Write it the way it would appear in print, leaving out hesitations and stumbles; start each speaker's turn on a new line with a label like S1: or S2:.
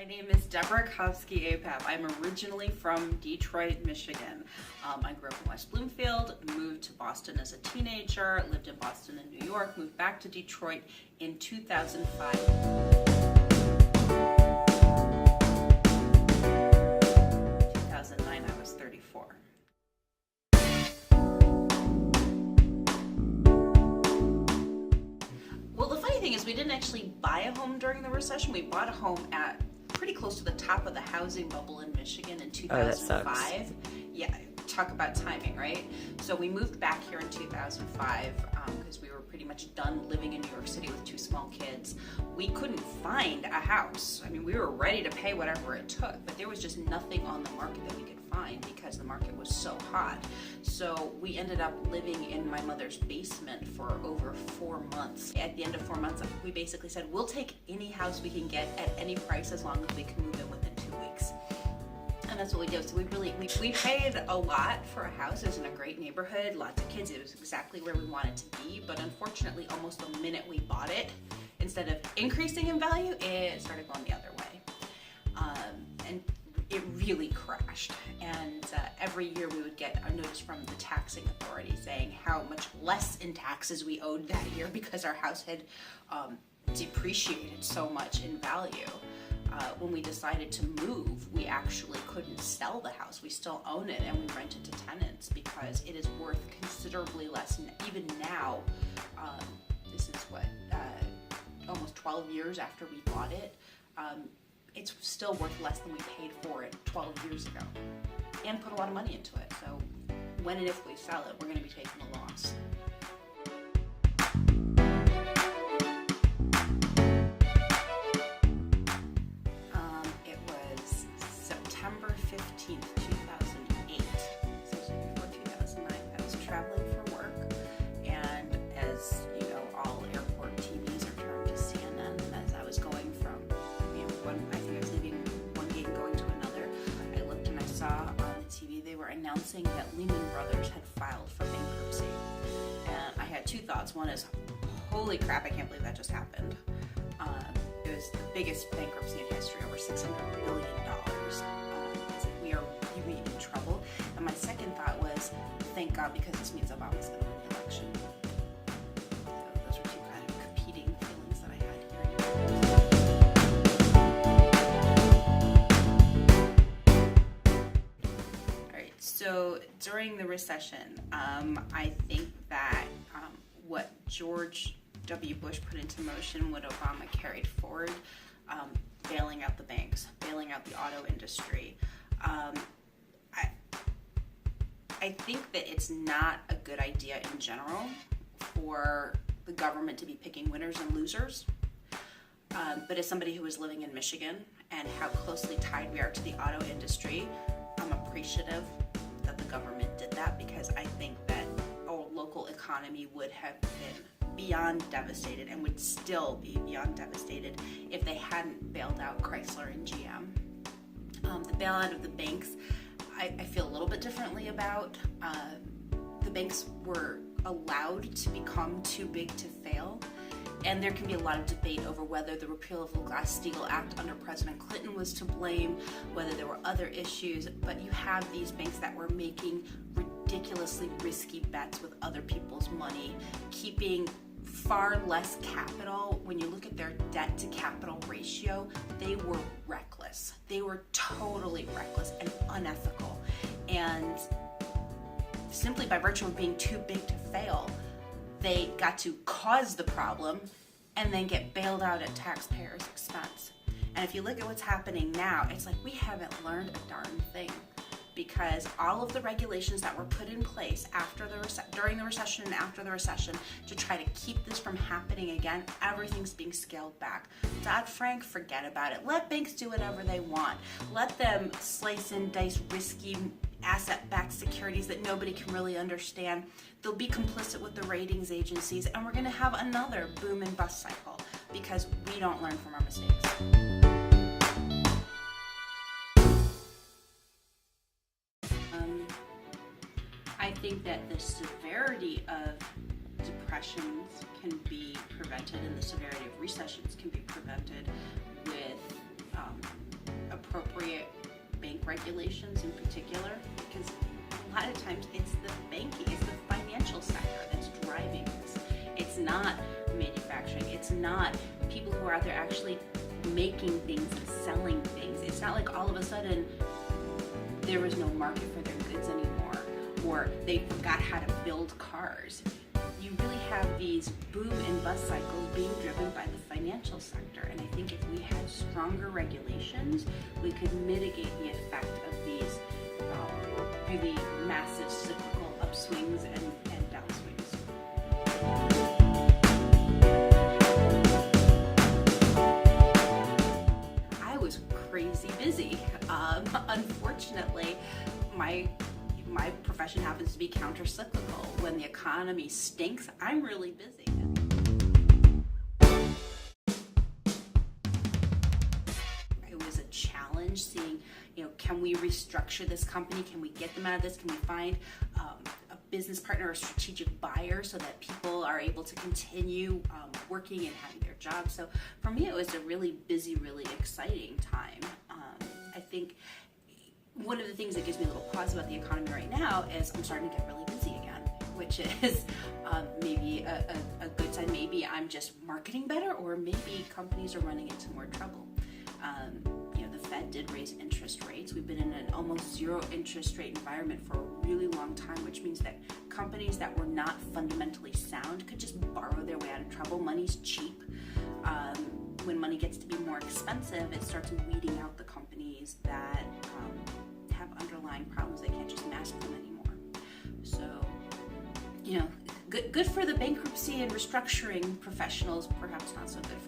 S1: name is Deborah Apap. I'm originally from Detroit, Michigan. I grew up in West Bloomfield, moved to Boston as a teenager, lived in Boston and New York, moved back to Detroit in 2005. 2009, I was 34. Well, the funny thing is we didn't actually buy a home during the recession. We bought a home at pretty close to the top of the housing bubble in Michigan in 2005. Yeah, talk about timing, right? So we moved back here in 2005 because we were pretty much done living in New York City with two small kids. We couldn't find a house. I mean, we were ready to pay whatever it took, but there was just nothing on the market that we could find because the market was so hot. So we ended up living in my mother's basement for over 4 months. At the end of 4 months, we basically said, we'll take any house we can get at any price as long as we can move in within 2 weeks. And that's what we did. So we paid a lot for a house. It was in a great neighborhood, lots of kids. It was exactly where we wanted to be. But unfortunately, almost the minute we bought it, instead of increasing in value, it started going the other way. And it really crashed. And every year we would get a notice from the taxing authority saying how much less in taxes we owed that year because our house had depreciated so much in value. When we decided to move, we actually couldn't sell the house. We still own it and we rent it to tenants because it is worth considerably less. And even now, this is almost 12 years after we bought it, it's still worth less than we paid for it 12 years ago and put a lot of money into it. So when and if we sell it, we're going to be taking a loss. It was September 15th, 2008, so before 2009. I was traveling for work, and as you know, all airport TVs are turned to CNN. As I was going from, I think I was leaving one gate and going to another, I looked and I saw on the TV they were announcing that Lehman Brothers had filed for bankruptcy. And I had two thoughts. One is, holy crap, I can't believe that just happened. It was the biggest bankruptcy in history, over $600 billion. We are really in trouble. And my second thought was, thank God, because this means Obama's going to win the election. So those were two kind of competing feelings that I had hearing. All right, so during the recession, I think that what George W. Bush put into motion, what Obama carried forward, bailing out the banks, bailing out the auto industry. I think that it's not a good idea in general for the government to be picking winners and losers. But as somebody who was living in Michigan and how closely tied we are to the auto industry, I'm appreciative that the government did that because I think that our local economy would have been beyond devastated and would still be beyond devastated if they hadn't bailed out Chrysler and GM. The bailout of the banks, I feel a little bit differently about. The banks were allowed to become too big to fail, and there can be a lot of debate over whether the repeal of the Glass-Steagall Act under President Clinton was to blame, whether there were other issues, but you have these banks that were making ridiculously risky bets with other people's money, keeping far less capital. When you look at their debt to capital ratio, they were reckless. They were totally reckless and unethical. And simply by virtue of being too big to fail, they got to cause the problem and then get bailed out at taxpayers' expense. And if you look at what's happening now, it's like we haven't learned a darn thing, because all of the regulations that were put in place during the recession and after the recession to try to keep this from happening again, everything's being scaled back. Dodd-Frank, forget about it. Let banks do whatever they want. Let them slice and dice risky asset-backed securities that nobody can really understand. They'll be complicit with the ratings agencies, and we're going to have another boom and bust cycle because we don't learn from our mistakes. I think that the severity of depressions can be prevented and the severity of recessions can be prevented with appropriate bank regulations in particular, because a lot of times it's the banking, it's the financial sector that's driving this. It's not manufacturing, it's not people who are out there actually making things and selling things. It's not like all of a sudden there was no market for their goods anymore, or they forgot how to build cars. You really have these boom and bust cycles being driven by the financial sector, and I think if we had stronger regulations, we could mitigate the effect of these really massive cyclical upswings and downswings. I was crazy busy. Unfortunately, my profession happens to be counter-cyclical. When the economy stinks, I'm really busy. It was a challenge seeing, can we restructure this company? Can we get them out of this? Can we find a business partner or strategic buyer so that people are able to continue working and having their jobs? So for me, it was a really busy, really exciting time. I think one of the things that gives me a little pause about the economy right now is I'm starting to get really busy again, which is maybe a good sign. Maybe I'm just marketing better, or maybe companies are running into more trouble. The Fed did raise interest rates. We've been in an almost zero interest rate environment for a really long time, which means that companies that were not fundamentally sound could just borrow their way out of trouble. Money's cheap. When money gets to be more expensive, it starts weeding out the companies that have underlying problems. They can't just mask them anymore. So, good for the bankruptcy and restructuring professionals, perhaps not so good